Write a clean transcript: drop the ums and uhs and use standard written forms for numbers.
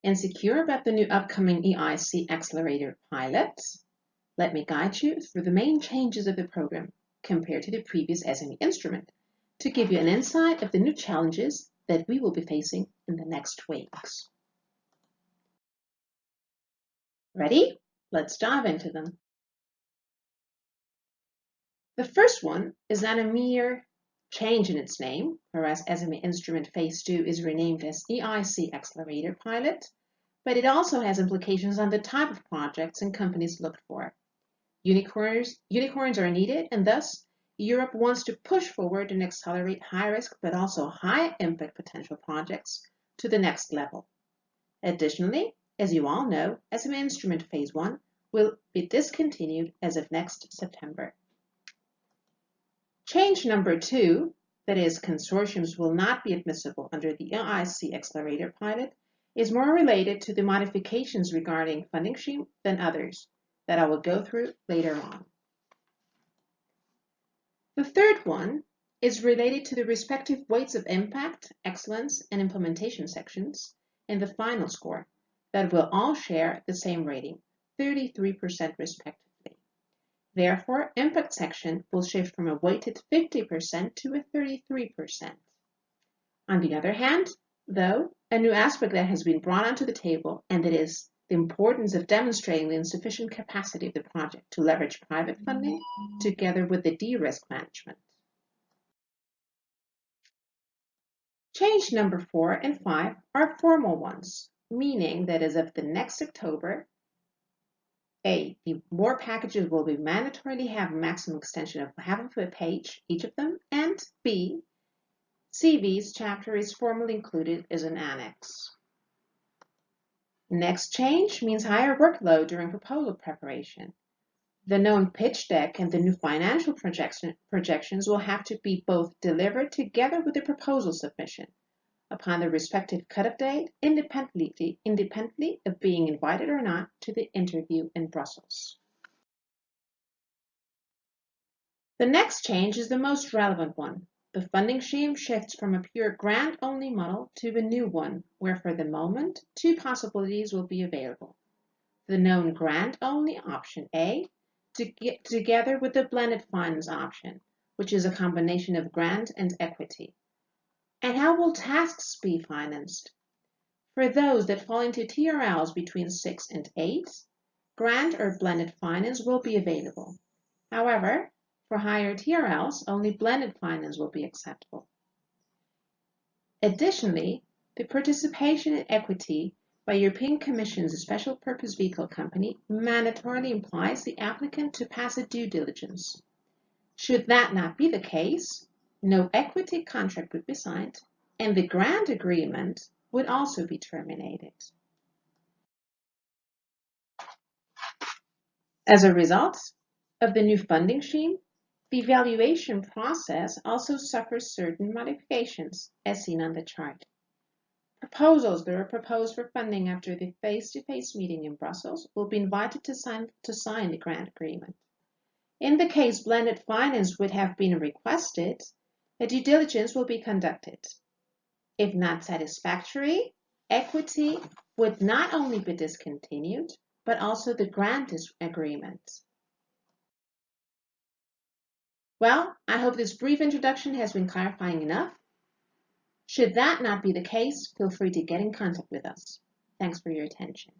Insecure about the new upcoming EIC Accelerator pilot? Let me guide you through the main changes of the program compared to the previous SME Instrument to give you an insight of the new challenges that we will be facing in the next weeks. Ready? Let's dive into them. The first one is not a mere change in its name, whereas SME Instrument Phase 2 is renamed as EIC Accelerator Pilot, but it also has implications on the type of projects and companies looked for. Unicorns are needed, and thus Europe wants to push forward and accelerate high-risk but also high-impact potential projects to the next level. Additionally, as you all know, SME Instrument Phase 1 will be discontinued as of next September. Change number 2, that is, consortiums will not be admissible under the EIC Accelerator pilot, is more related to the modifications regarding funding scheme than others that I will go through later on. The third one is related to the respective weights of impact, excellence, and implementation sections in the final score that will all share the same rating, 33% respectively. Therefore, impact section will shift from a weighted 50% to a 33%. On the other hand, though, a new aspect that has been brought onto the table, and that is the importance of demonstrating the insufficient capacity of the project to leverage private funding together with the de-risk management. Change number 4 and 5 are formal ones, meaning that as of the next October, A, the award packages will be mandatorily have a maximum extension of half of a page, each of them, and B, CV's chapter is formally included as an annex. Next change means higher workload during proposal preparation. The known pitch deck and the new financial projections will have to be both delivered together with the proposal submission upon the respective cut-off date, independently of being invited or not to the interview in Brussels. The next change is the most relevant one. The funding scheme shifts from a pure grant-only model to a new one, where for the moment, 2 possibilities will be available. The known grant-only option A, together with the blended finance option, which is a combination of grant and equity. And how will tasks be financed? For those that fall into TRLs between 6 and 8, grant or blended finance will be available. However, for higher TRLs, only blended finance will be acceptable. Additionally, the participation in equity by European Commission's Special Purpose Vehicle Company mandatorily implies the applicant to pass a due diligence. Should that not be the case, no equity contract would be signed, and the grant agreement would also be terminated. As a result of the new funding scheme, the evaluation process also suffers certain modifications, as seen on the chart. Proposals that are proposed for funding after the face-to-face meeting in Brussels will be invited to sign the grant agreement. In the case blended finance would have been requested, a due diligence will be conducted. If not satisfactory, equity would not only be discontinued, but also the grant agreement. Well, I hope this brief introduction has been clarifying enough. Should that not be the case, feel free to get in contact with us. Thanks for your attention.